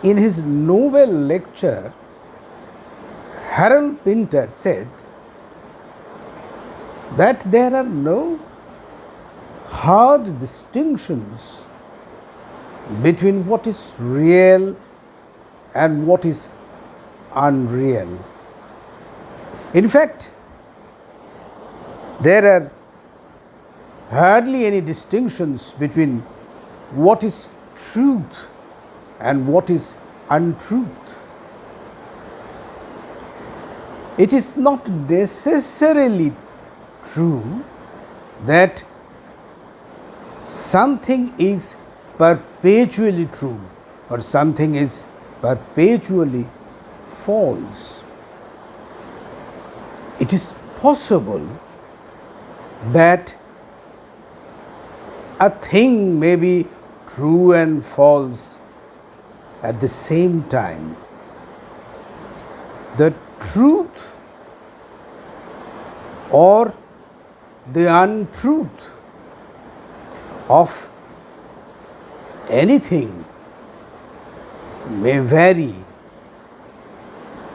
In his novel lecture, Harold Pinter said that there are no hard distinctions between what is real and what is unreal. In fact, there are hardly any distinctions between what is truth and what is untruth. It is not necessarily true that something is perpetually true or something is perpetually false. It is possible that a thing may be true and false at the same time. The truth or the untruth of anything may vary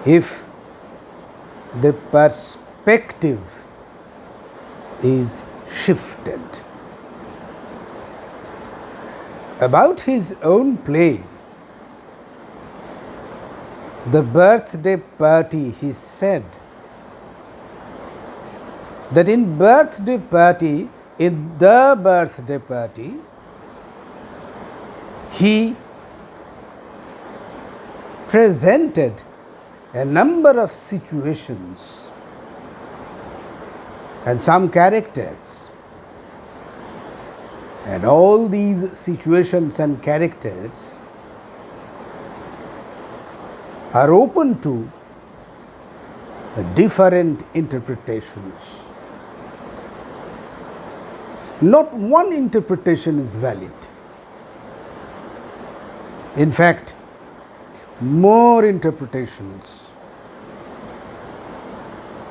if the perspective is shifted. About his own play, The Birthday Party, he said that in the birthday party, he presented a number of situations and some characters, and all these situations and characters are open to different interpretations. Not one interpretation is valid. In fact, more interpretations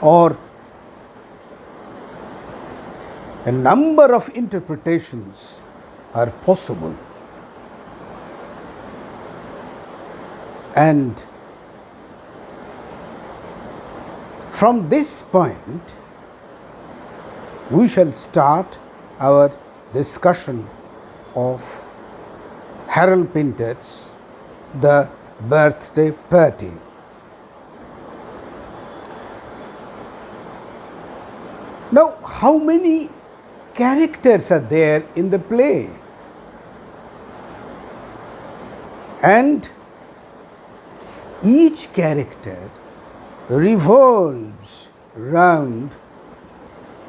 or a number of interpretations are possible. And from this point, we shall start our discussion of Harold Pinter's The Birthday Party. Now, how many characters are there in the play? And each character revolves round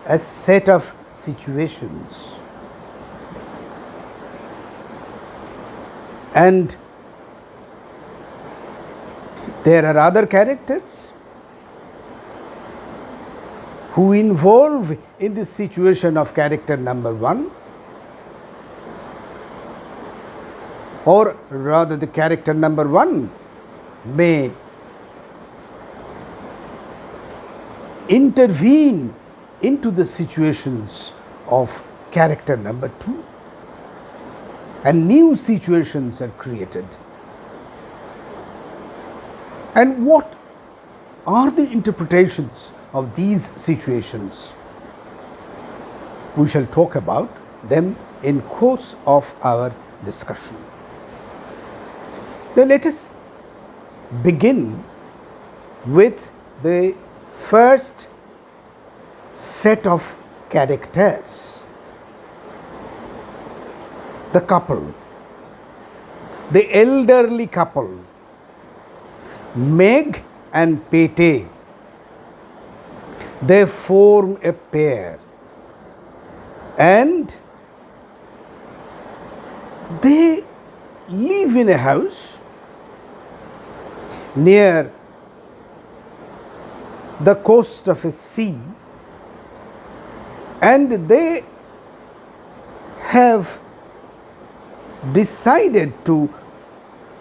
a set of situations. And there are other characters who involve in this situation of character number one, or rather the character number one may intervene into the situations of character number two, and new situations are created. And what are the interpretations of these situations? We shall talk about them in course of our discussion. Now let us begin with the first set of characters, the couple, the elderly couple, Meg and Pete. They form a pair and they live in a house near the coast of a sea, and they have decided to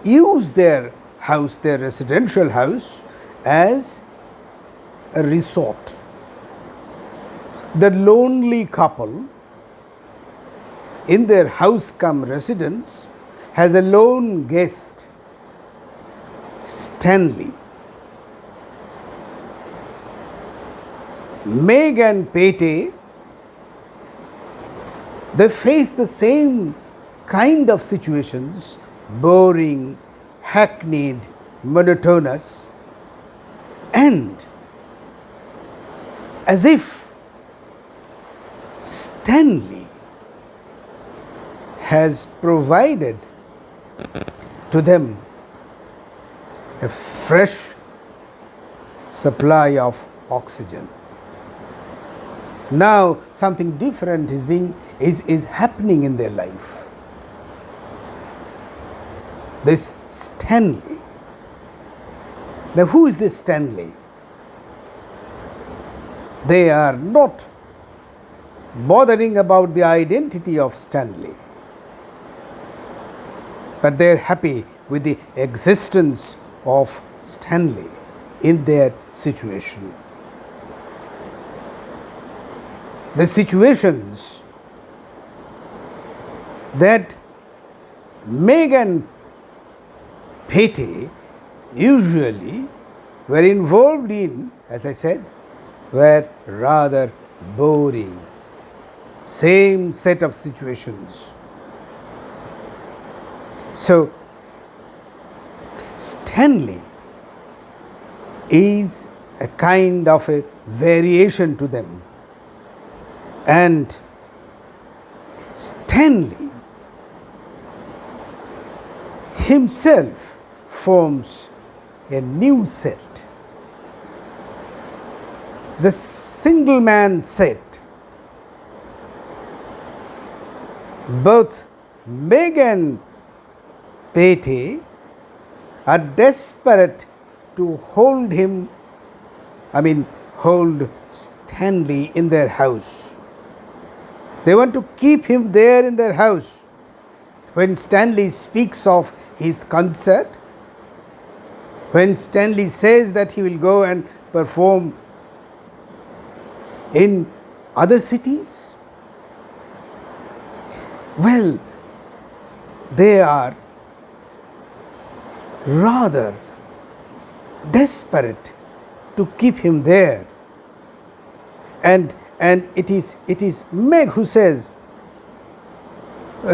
use their house, their residential house, as a resort. The lonely couple in their house cum residence has a lone guest Stanley. Meg and Pate, they face the same kind of situations, boring, hackneyed, monotonous, and as if Stanley has provided to them a fresh supply of oxygen. Now something different is happening in their life. This Stanley. Now who is this Stanley? They are not bothering about the identity of Stanley, but they are happy with the existence of Stanley in their situation. The situations that Meg and Pate usually were involved in, as I said, were rather boring. Same set of situations. So, Stanley is a kind of a variation to them. And Stanley himself forms a new set. The single man set. Both Meg and Pate are desperate to hold Stanley in their house. They want to keep him there in their house. When Stanley speaks of his concert, when Stanley says that he will go and perform in other cities, well, they are rather desperate to keep him there. And it is Meg who says,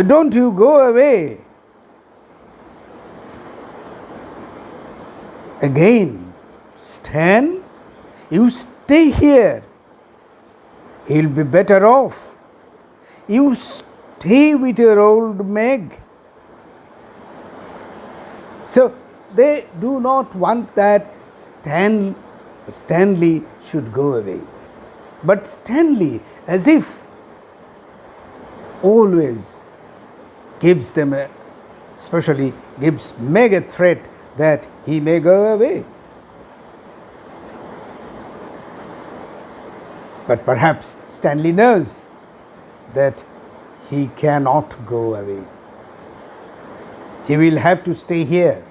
"Don't you go away." Again, Stan, you stay here. He'll be better off. You stay with your old Meg. So they do not want that Stanley should go away. But Stanley, as if always gives them especially gives Meg a threat that he may go away. But perhaps Stanley knows that he cannot go away. He will have to stay here.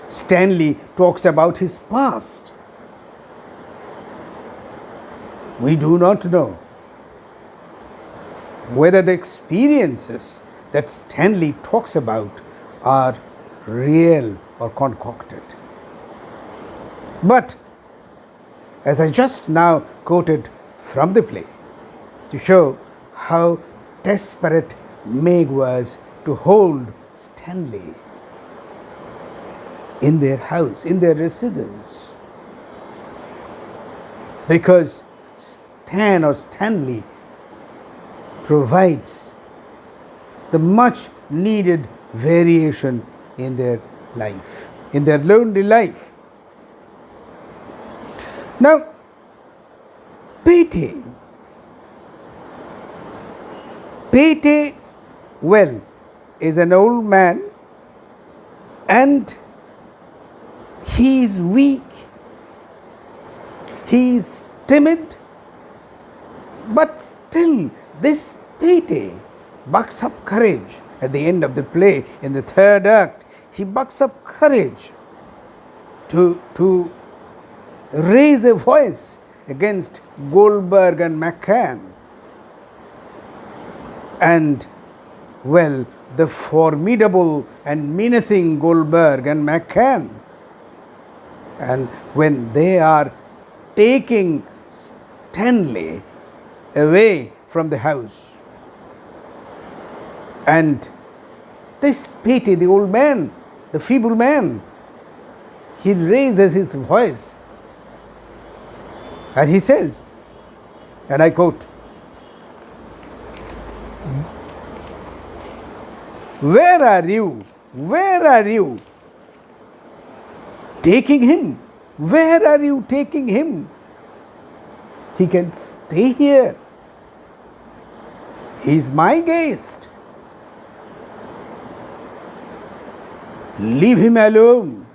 Stanley talks about his past. We do not know whether the experiences that Stanley talks about are real or concocted. But as I just now quoted from the play to show how desperate Meg was to hold Stanley in their house, in their residence, because Stanley provides the much needed variation in their life, in their lonely life. Now, Pate, well, is an old man and he is weak, he is timid, but still this Pate bucks up courage. At the end of the play, in the third act, he bucks up courage to raise a voice against Goldberg and McCann. And well, the formidable and menacing Goldberg and McCann. And when they are taking Stanley away from the house, and this Patey, the old man, the feeble man, he raises his voice and he says, and I quote, "Where are you? Where are you taking him? Where are you taking him? He can stay here. He is my guest. Leave him alone."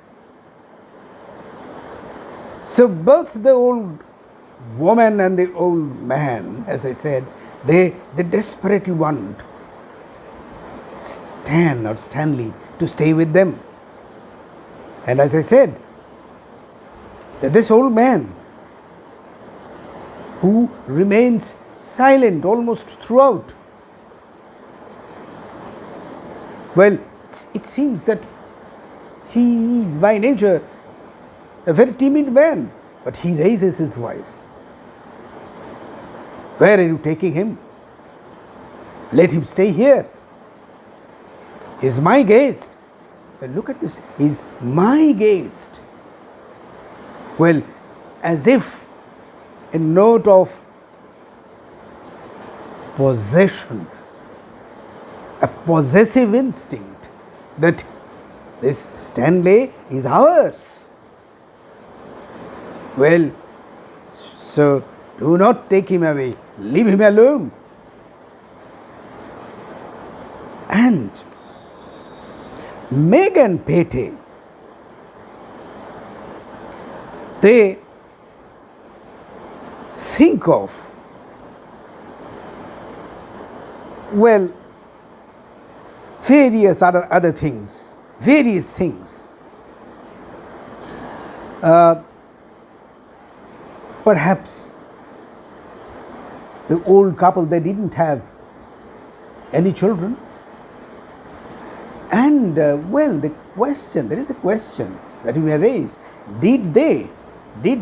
So both the old woman and the old man, as I said, they desperately want Stan or Stanley to stay with them. And as I said, that this old man who remains silent almost throughout, well, it seems that he is by nature a very timid man, but he raises his voice. "Where are you taking him? Let him stay here. He is my guest." Well, look at this. He is my guest. Well, as if a note of possession, a possessive instinct that this Stanley is ours. Well, so do not take him away. Leave him alone. And Meg and Patey, they think of, well, various other things, various things. Perhaps the old couple, they didn't have any children. And well, there is a question that we may raise. Did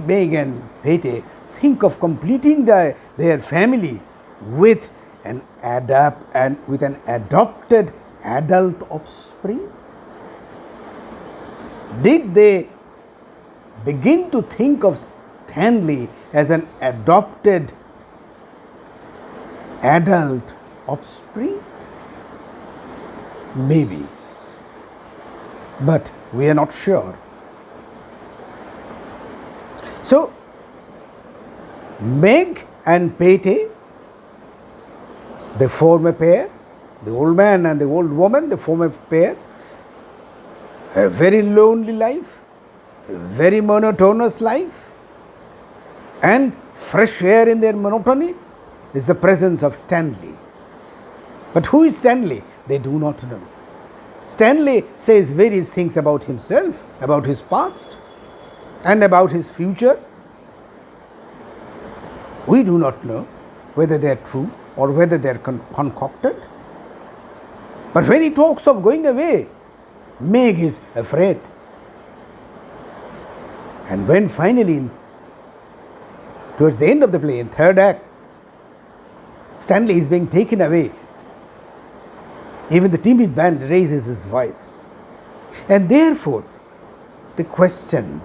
Meg and Patey think of completing their family with an adopted adult offspring? Did they begin to think of Stanley as an adopted adult offspring? Maybe, but we are not sure. So, Meg and Patey, they form a pair. The old man and the old woman, they form a pair. A very lonely life, a very monotonous life, and fresh air in their monotony is the presence of Stanley. But who is Stanley? They do not know. Stanley says various things about himself, about his past, and about his future. We do not know whether they are true or whether they are concocted. But when he talks of going away, Meg is afraid. And when finally, towards the end of the play, in third act, Stanley is being taken away, even the timid band raises his voice. And therefore, the question,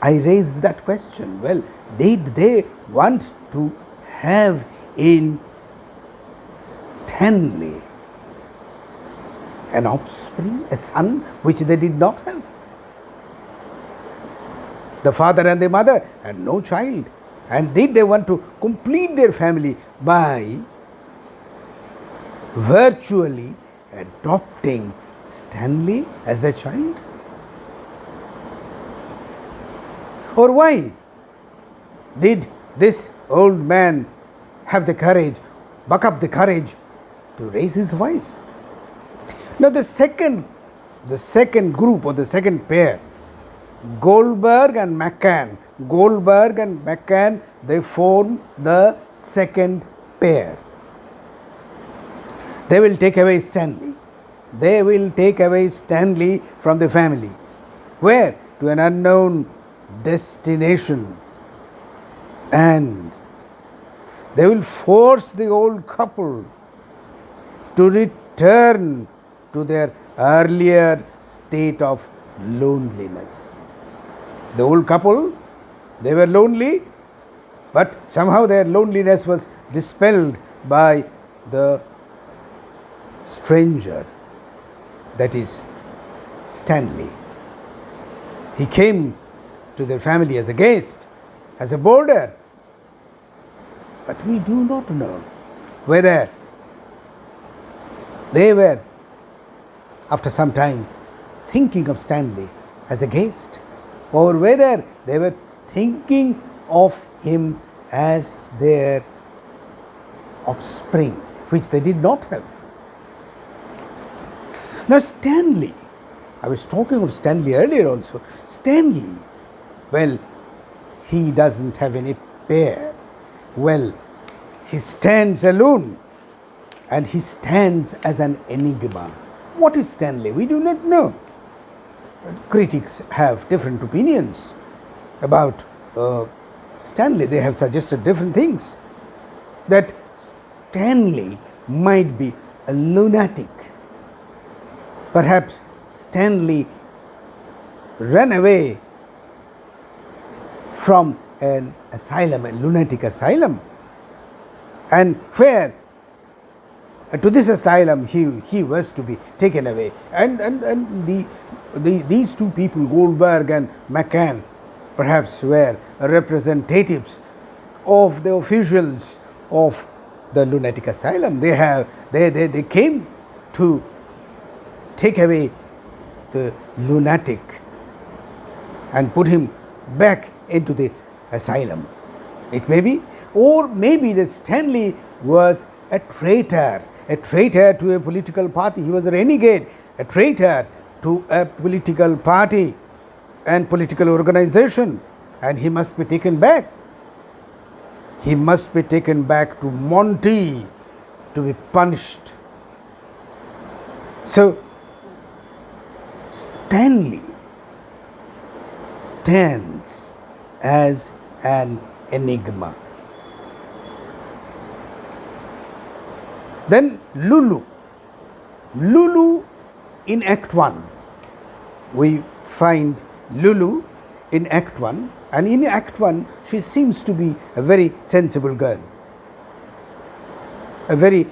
I raised that question, well, did they want to have in Stanley an offspring, a son, which they did not have? The father and the mother had no child. And did they want to complete their family by virtually adopting Stanley as their child? Or why did this old man have the courage, buck up the courage to raise his voice? Now the second group or the second pair, Goldberg and McCann, they form the second pair. They will take away Stanley. they will take away Stanley from the family. Where? To an unknown destination. And they will force the old couple to return to their earlier state of loneliness. The old couple, they were lonely, but somehow their loneliness was dispelled by the stranger, that is Stanley. He came to their family as a guest, as a boarder, but we do not know whether they were, after some time, thinking of Stanley as a guest, or whether they were thinking of him as their offspring, which they did not have. Now Stanley, I was talking of Stanley earlier also. Stanley, well, he doesn't have any pair. Well, he stands alone, and he stands as an enigma. What is Stanley? We do not know. Critics have different opinions about Stanley. They have suggested different things. That Stanley might be a lunatic. Perhaps Stanley ran away from an asylum, a lunatic asylum, and where to this asylum he was to be taken away. And these two people, Goldberg and McCann, perhaps were representatives of the officials of the lunatic asylum. They came to take away the lunatic and put him back into the asylum. It may be, or maybe that Stanley was a traitor to a political party. He was a renegade, a traitor to a political party and political organization, and he must be taken back. He must be taken back to Monty to be punished. So Stanley stands as an enigma. Then Lulu in Act 1. We find Lulu in Act 1, and in Act 1 she seems to be a very sensible girl, a very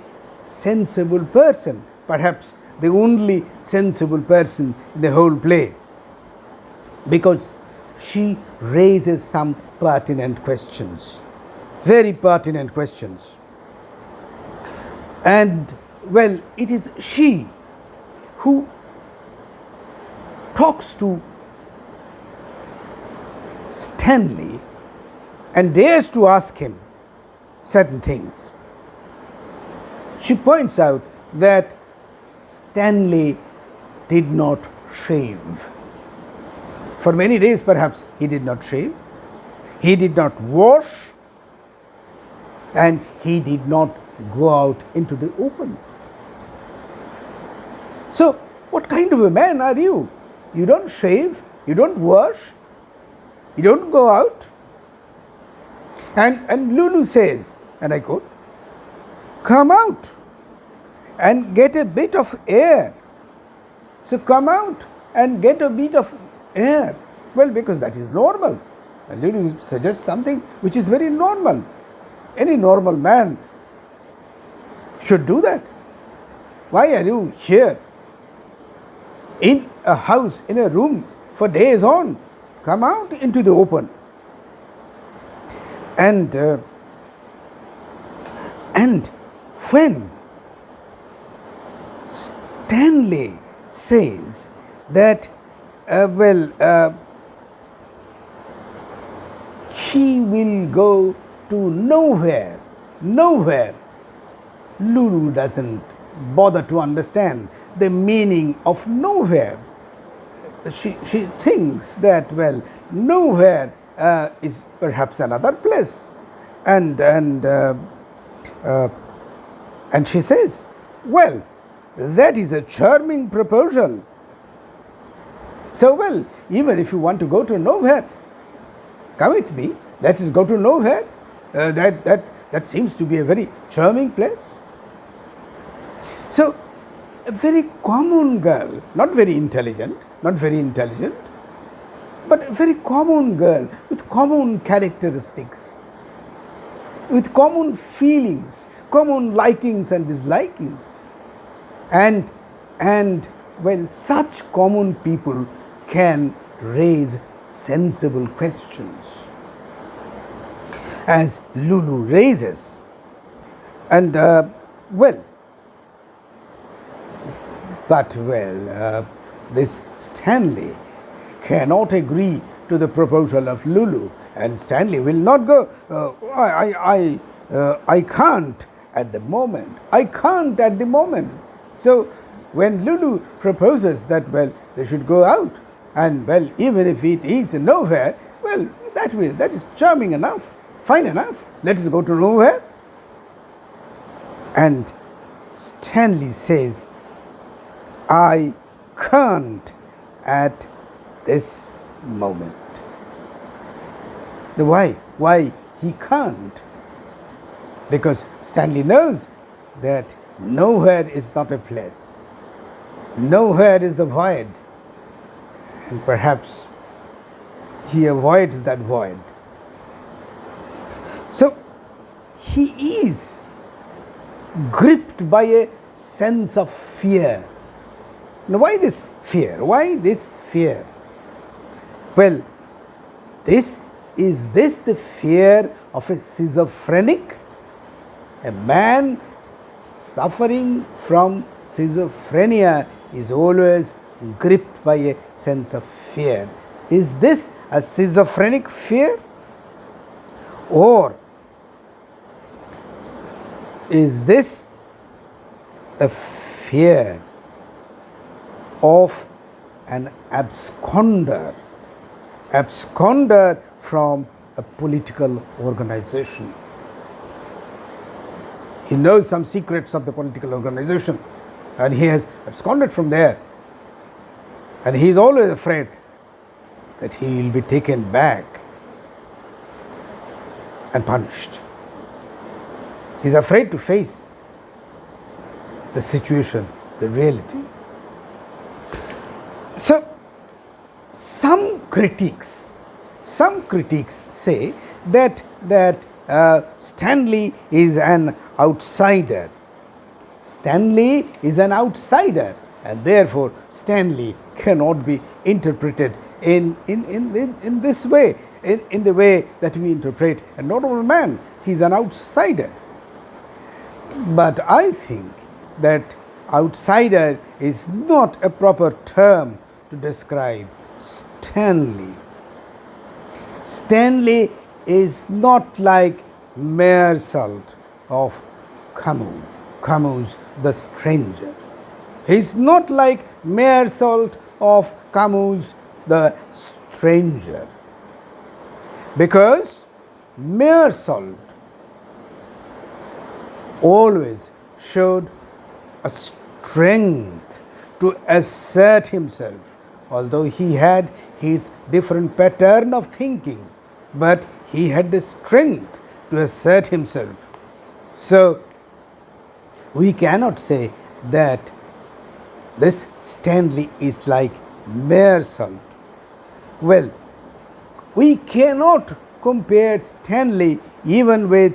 sensible person, perhaps the only sensible person in the whole play, because she raises some pertinent questions, very pertinent questions. And well, it is she who talks to Stanley and dares to ask him certain things. She points out that Stanley did not shave. For many days, perhaps, he did not shave, he did not wash, and he did not go out into the open. So, what kind of a man are you? You don't shave, you don't wash, you don't go out. And Lulu says, and I quote, "Come out and get a bit of air." So come out and get a bit of air. Well, because that is normal. And Lulu suggests something which is very normal. Any normal man should do that. Why are you here in a house, in a room for days on? Come out into the open. And when Stanley says that he will go to nowhere, Lulu doesn't bother to understand the meaning of nowhere. She thinks that, well, nowhere is perhaps another place, and she says, well, that is a charming proposal. So, well, even if you want to go to nowhere, come with me. Let us go to nowhere. That seems to be a very charming place. So, a very common girl, not very intelligent, but a very common girl with common characteristics, with common feelings, common likings and dislikings. And well, such common people can raise sensible questions, as Lulu raises. And this Stanley cannot agree to the proposal of Lulu, and Stanley will not go. I can't at the moment. So when Lulu proposes that, well, they should go out, and well, even if it is nowhere, well, that is charming enough, fine enough. Let us go to nowhere. And Stanley says, I can't at this moment. Why he can't? Because Stanley knows that nowhere is not a place. Nowhere is the void. And perhaps he avoids that void. So he is gripped by a sense of fear. Now, why this fear? Well, is this the fear of a schizophrenic? A man suffering from schizophrenia is always gripped by a sense of fear. Is this a schizophrenic fear? Or is this a fear of an absconder from a political organization? He knows some secrets of the political organization, and he has absconded from there, and he is always afraid that he will be taken back and punished. He is afraid to face the situation, the reality. So some critics say that Stanley is an outsider. And therefore Stanley cannot be interpreted in this way, in the way that we interpret a normal man. He is an outsider. But I think that outsider is not a proper term to describe Stanley. Stanley is not like Meursault of Camus' The Stranger. He is not like Meursault of Camus' The Stranger, because Meursault always showed a strength to assert himself, although he had his different pattern of thinking, but he had the strength to assert himself. So we cannot say that this Stanley is like Meursault. Well, we cannot compare Stanley even with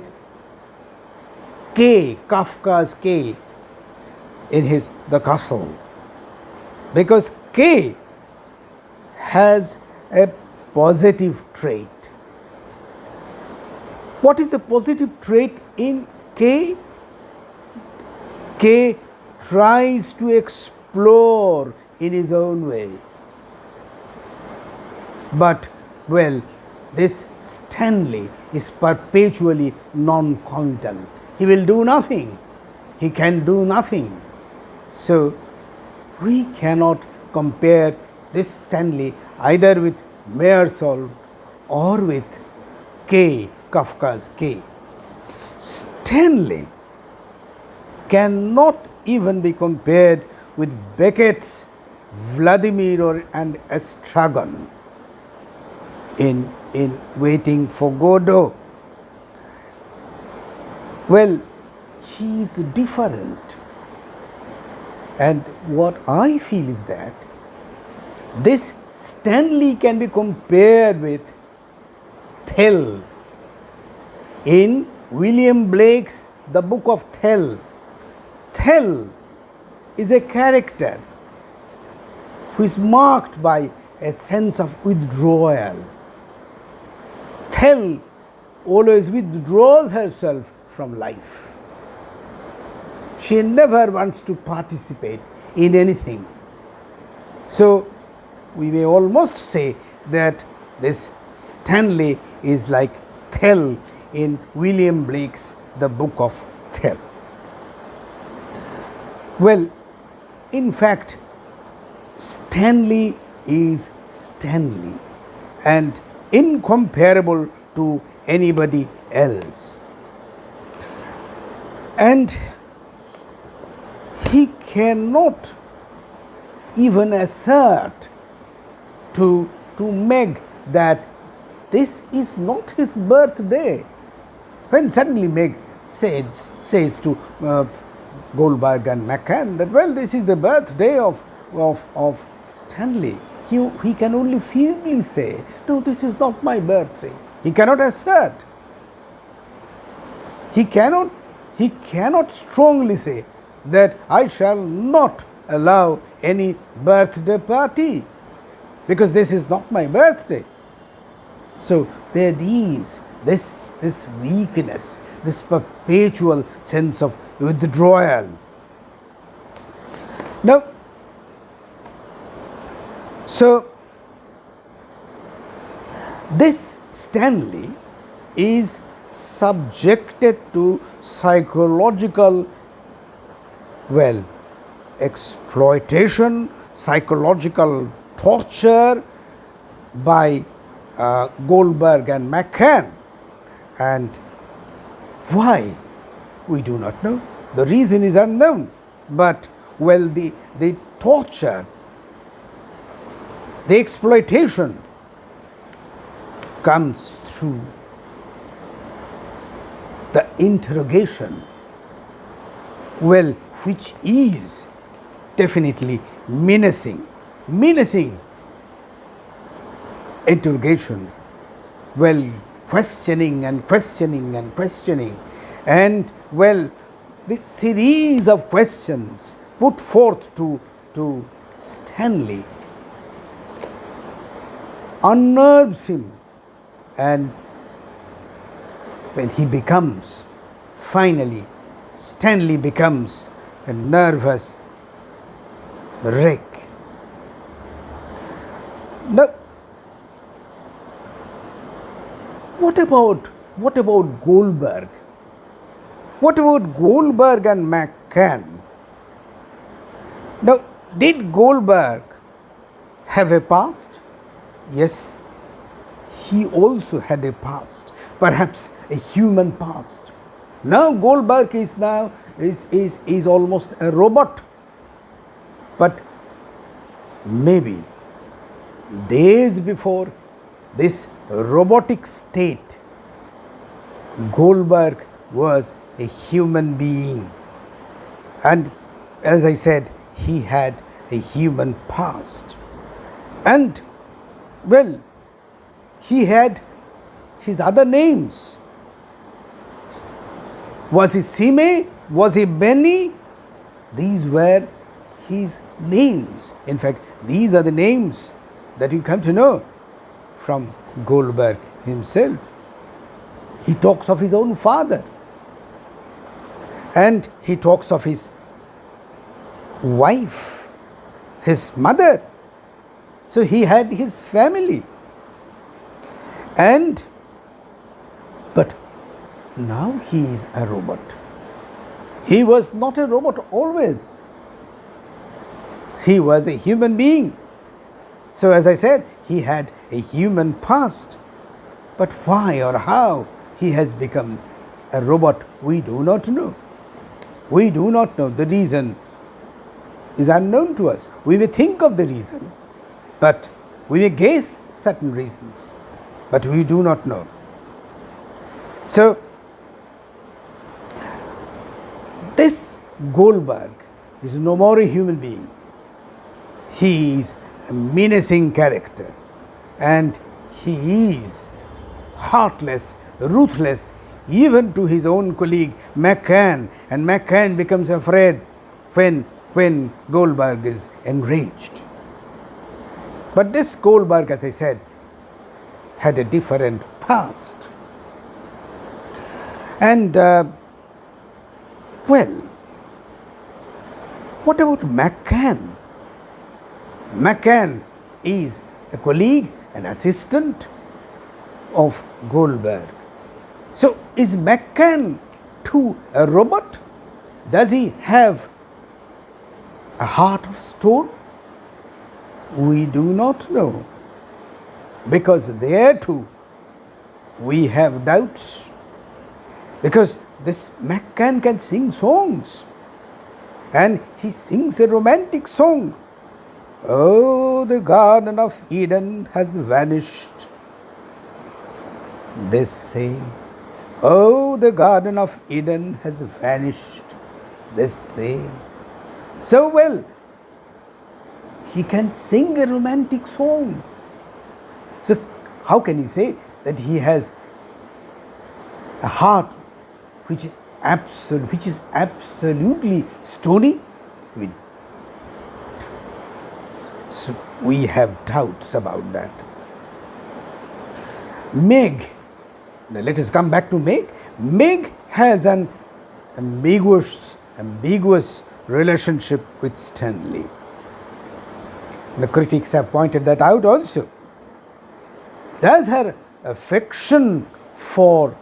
Kafka's K in his The Castle, because K has a positive trait. What is the positive trait in K? K tries to explore in his own way. But, well, this Stanley is perpetually non-committal. He will do nothing. He can do nothing. So, we cannot compare this Stanley either with Meursault or with Kafka's K. Stanley cannot even be compared with Beckett's Vladimir and Estragon in Waiting for Godot. Well, he is different. And what I feel is that this Stanley can be compared with Thel. In William Blake's The Book of Thel, Thel is a character who is marked by a sense of withdrawal. Thel always withdraws herself from life. She never wants to participate in anything. So we may almost say that this Stanley is like Thel in William Blake's The Book of Thel. Well, in fact, Stanley is Stanley and incomparable to anybody else. And he cannot even assert to Meg that this is not his birthday. When suddenly Meg says to Goldberg and McCann that, well, this is the birthday of Stanley, he can only feebly say, no, this is not my birthday. He cannot assert. He cannot strongly say that I shall not allow any birthday party because this is not my birthday. So there is this weakness, this perpetual sense of withdrawal. Now, so this Stanley is subjected to psychological, well, exploitation, psychological torture by Goldberg and McCann. And why? We do not know. The reason is unknown. But, well, the torture, the exploitation comes through the interrogation, well, which is definitely menacing interrogation, well, questioning, and well, the series of questions put forth to Stanley unnerves him, and when he becomes, finally, Stanley becomes a nervous wreck. Now, what about Goldberg? What about Goldberg and McCann? Now, did Goldberg have a past? Yes, he also had a past, perhaps a human past. Now Goldberg is almost a robot. But maybe days before this robotic state, Goldberg was a human being. And as I said, he had a human past. And, well, he had his other names. Was he Sime? Was he Benny? These were his names. In fact, these are the names that you come to know from Goldberg himself. He talks of his own father, and he talks of his wife, his mother. So he had his family. But now he is a robot. He was not a robot always. He was a human being. So as I said, he had a human past. But why or how he has become a robot, we do not know. We do not know. The reason is unknown to us. We may think of the reason, but we may guess certain reasons, but we do not know. So, this Goldberg is no more a human being. He is a menacing character, and he is heartless, ruthless, even to his own colleague McCann, and McCann becomes afraid when Goldberg is enraged. But this Goldberg, as I said, had a different past. And well, what about McCann? McCann is a colleague, an assistant of Goldberg. So, is McCann too a robot? Does he have a heart of stone? We do not know, because there too we have doubts. Because this McCann can sing songs, and he sings a romantic song. Oh, the Garden of Eden has vanished, they say. Oh, the Garden of Eden has vanished, they say. So well, he can sing a romantic song. So how can you say that he has a heart which is absolutely stony? So we have doubts about that. Meg, now let us come back to Meg. Meg has an ambiguous relationship with Stanley. The critics have pointed that out also. Does her affection for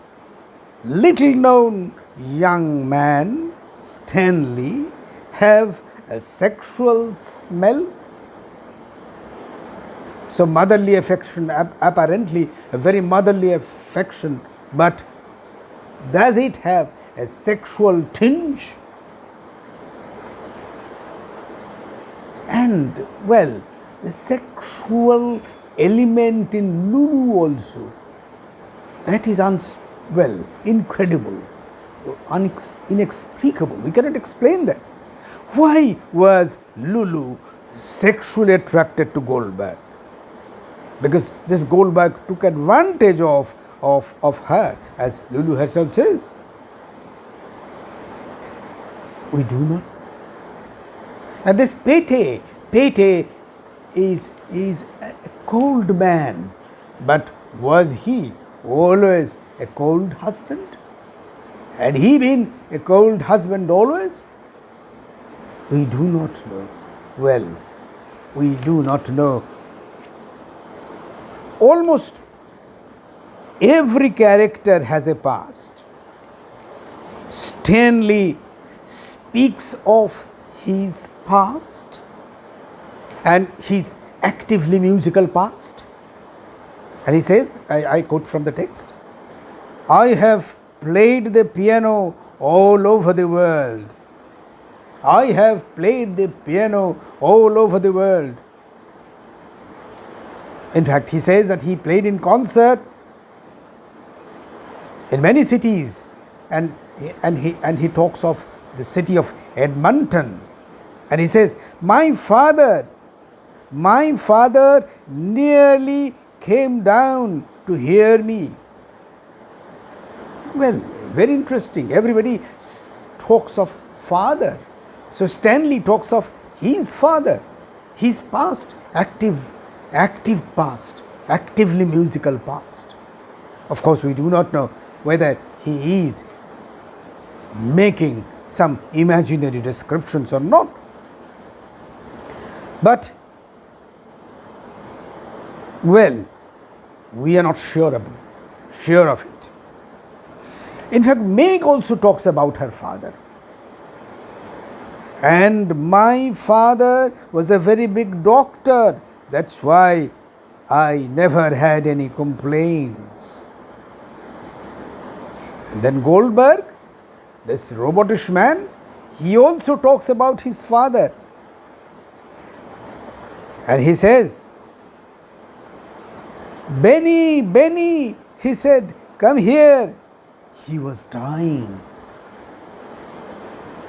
little known young man Stanley have a sexual smell? So motherly affection, apparently a very motherly affection, but does it have a sexual tinge? And well, the sexual element in Lulu also, that is incredible, inexplicable. We cannot explain that. Why was Lulu sexually attracted to Goldberg? Because this Goldberg took advantage of her, as Lulu herself says. We do not. And this Pete is a cold man, but was he always a cold husband? Had he been a cold husband always? We do not know. Well, we do not know. Almost every character has a past. Stanley speaks of his past and his actively musical past. And he says, I quote from the text, I have played the piano all over the world. I have played the piano all over the world. In fact, he says that he played in concert in many cities, and he talks of the city of Edmonton, and he says, my father nearly came down to hear me. Well, very interesting. Everybody talks of father. So Stanley talks of his father, his past, active past, actively musical past. Of course, we do not know whether he is making some imaginary descriptions or not. But, well, we are not sure of it. In fact, Meg also talks about her father. And my father was a very big doctor. That's why I never had any complaints. And then Goldberg, this robotish man, he also talks about his father. And he says, Benny, Benny, he said, come here. He was dying.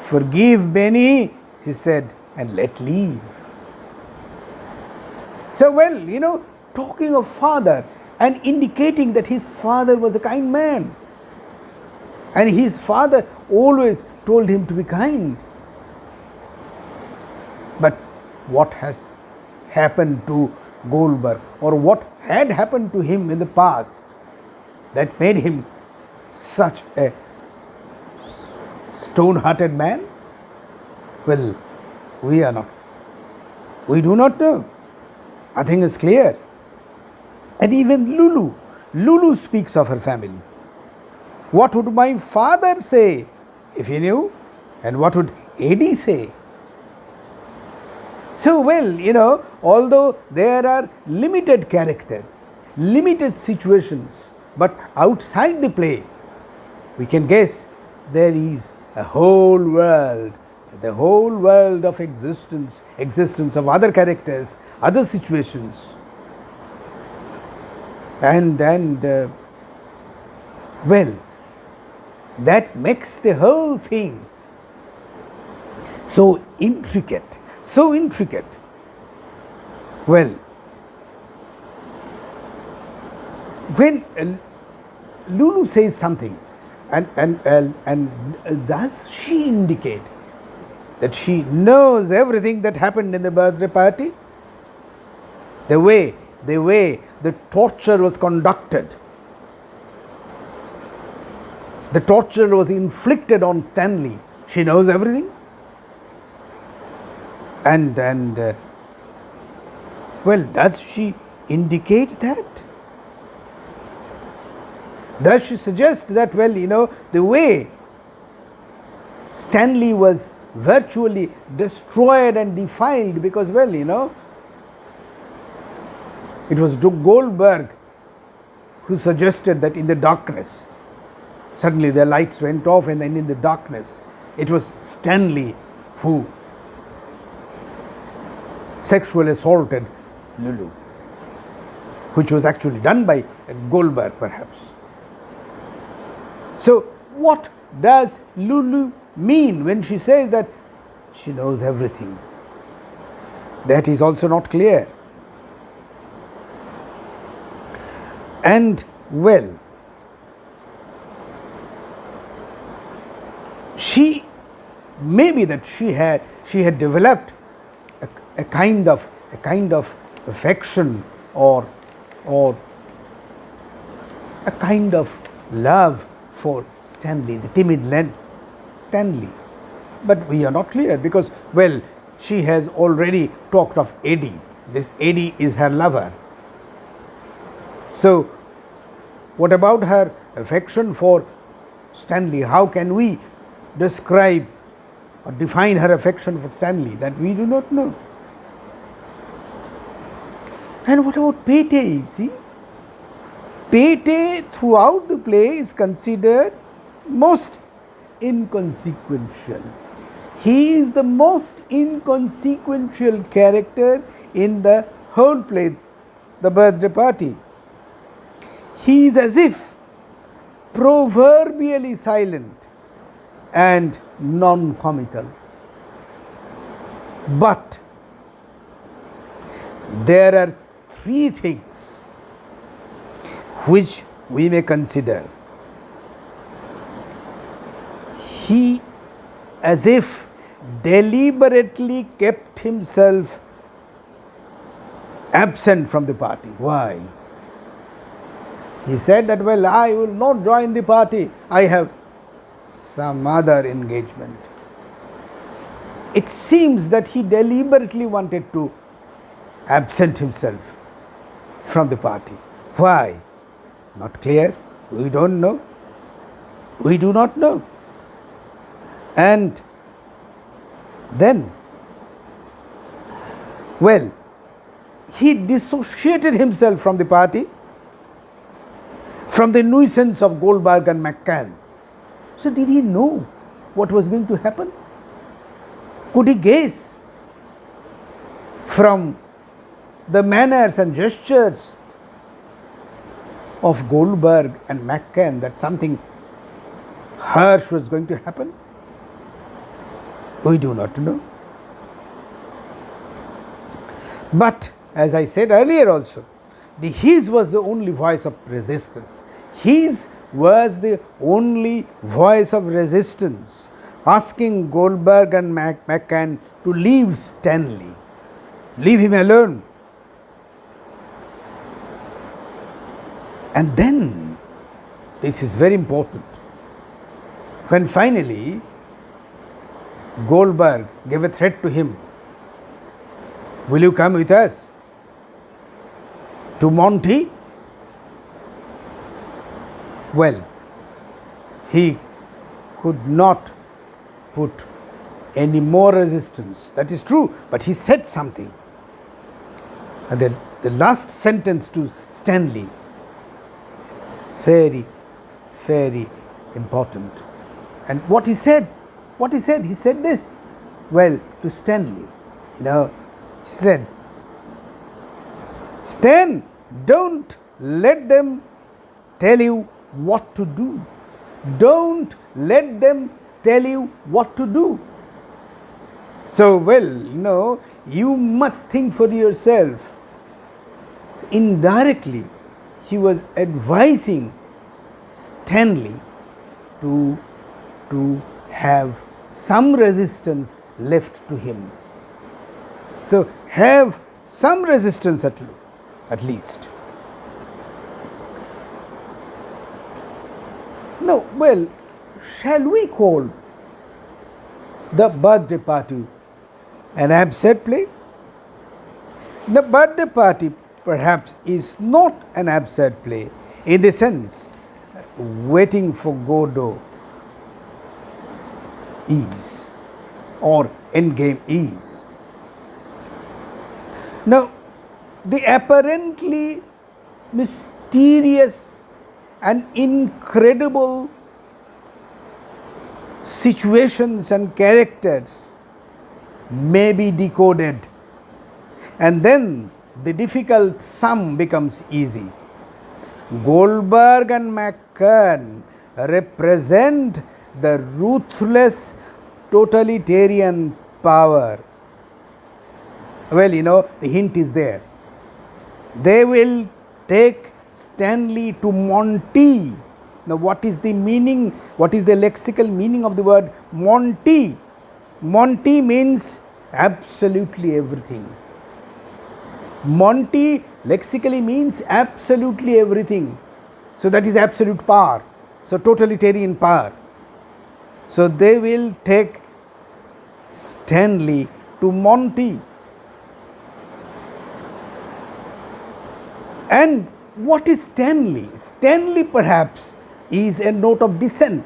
Forgive Benny, he said, and let leave. So, talking of father and indicating that his father was a kind man. And his father always told him to be kind. But what has happened to Goldberg, or what had happened to him in the past that made him such a stone-hearted man? Well, we do not know. Nothing is clear. And even Lulu speaks of her family. What would my father say if he knew? And what would Eddie say? So, although there are limited characters, limited situations, but outside the play, we can guess there is a whole world, the whole world of existence of other characters, other situations. And that makes the whole thing so intricate. Well, when Lulu says something, and does she indicate that she knows everything that happened in the birthday party? The way the torture was conducted, the torture was inflicted on Stanley. She knows everything. And does she indicate that? Does she suggest that, the way Stanley was virtually destroyed and defiled because, it was Goldberg who suggested that in the darkness, suddenly the lights went off, and then in the darkness, it was Stanley who sexually assaulted Lulu, which was actually done by Goldberg perhaps. So what does Lulu mean when she says that she knows everything? That is also not clear. And she had developed a kind of affection or a kind of love for Stanley, the timid Stanley. But we are not clear because, she has already talked of Eddie. This Eddie is her lover. So, what about her affection for Stanley? How can we describe or define her affection for Stanley? That we do not know. And what about Pete? See, Pete throughout the play is considered most inconsequential. He is the most inconsequential character in the whole play, The Birthday Party. He is as if proverbially silent and non-committal. But there are three things which we may consider. He as if deliberately kept himself absent from the party. Why? He said that, I will not join the party. I have some other engagement. It seems that he deliberately wanted to absent himself from the party. Why? Not clear. We don't know. We do not know. And then, he dissociated himself from the party, from the nuisance of Goldberg and McCann. So did he know what was going to happen? Could he guess from the manners and gestures of Goldberg and McCann that something harsh was going to happen? We do not know. But as I said earlier also, his was the only voice of resistance. His was the only voice of resistance, asking Goldberg and McCann to leave Stanley, leave him alone. And then, this is very important, when finally Goldberg gave a threat to him, will you come with us to Monty? Well, he could not put any more resistance. That is true, but he said something. And then the last sentence to Stanley is very, very important. And what he said, he said this, well, to Stanley, he said, Stan, don't let them tell you what to do. Don't let them tell you what to do. So, well, you must think for yourself. So indirectly, he was advising Stanley to have some resistance left to him. So, have some resistance at least. Now, well, shall we call the birthday party an absurd play? The birthday party perhaps is not an absurd play in the sense Waiting for Godot is, or Endgame is. Now, the apparently mysterious and incredible situations and characters may be decoded, and then the difficult sum becomes easy. Goldberg and McCann represent the ruthless totalitarian power. Well, the hint is there. They will take Stanley to Monty. Now, what is the meaning? What is the lexical meaning of the word Monty? Monty means absolutely everything. Monty lexically means absolutely everything. So, that is absolute power. So, totalitarian power. So, they will take Stanley to Monty. And what is Stanley? Stanley perhaps is a note of dissent.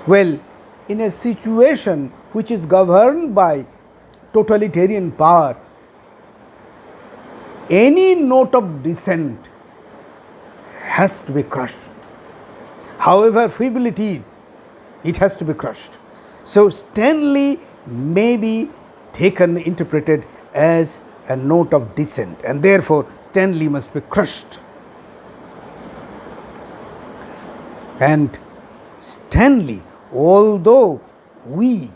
Well, in a situation which is governed by totalitarian power, any note of dissent has to be crushed. However feeble it is, it has to be crushed. So, Stanley may be interpreted as a note of dissent, and therefore Stanley must be crushed. And Stanley, although weak,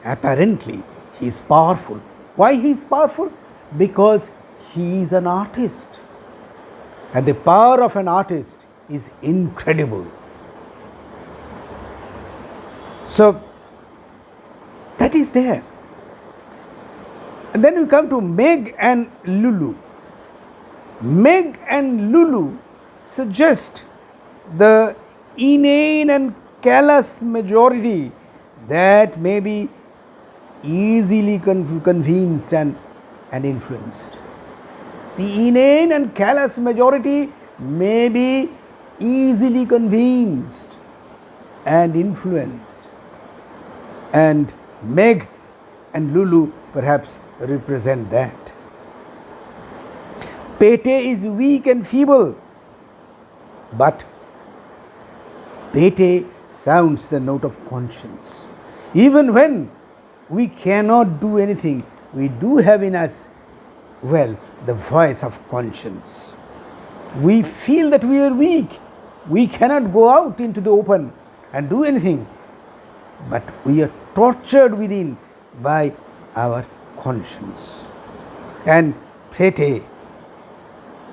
apparently he is powerful. Why he is powerful? Because he is an artist, and the power of an artist is incredible. So, that is there. And then we come to Meg and Lulu. Meg and Lulu suggest the inane and callous majority that may be easily convinced and influenced. The inane and callous majority may be easily convinced and influenced. And Meg and Lulu perhaps represent that. Pete is weak and feeble, but Pete sounds the note of conscience. Even when we cannot do anything, we do have in us, well, the voice of conscience. We feel that we are weak. We cannot go out into the open and do anything. But we are tortured within by our conscience. And pete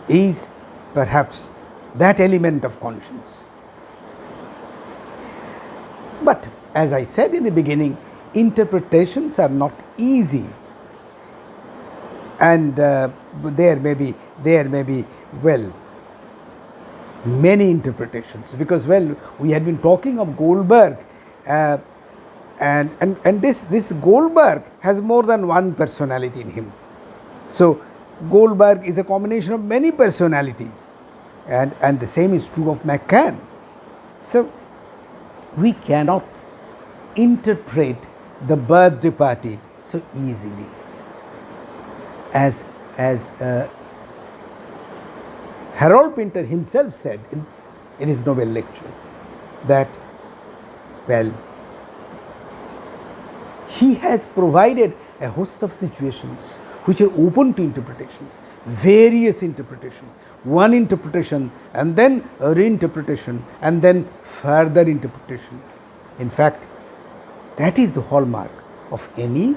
is perhaps that element of conscience. But as I said in the beginning, interpretations are not easy. And there may be, well, many interpretations, because, well, we had been talking of Goldberg, and this Goldberg has more than one personality in him. So Goldberg is a combination of many personalities, and the same is true of McCann. So we cannot interpret the birthday party so easily. As Harold Pinter himself said in his Nobel lecture, that, well, he has provided a host of situations which are open to interpretations, various interpretations, one interpretation and then a reinterpretation and then further interpretation. In fact, that is the hallmark of any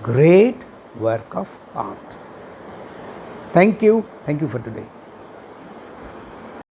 great work of art. Thank you for today.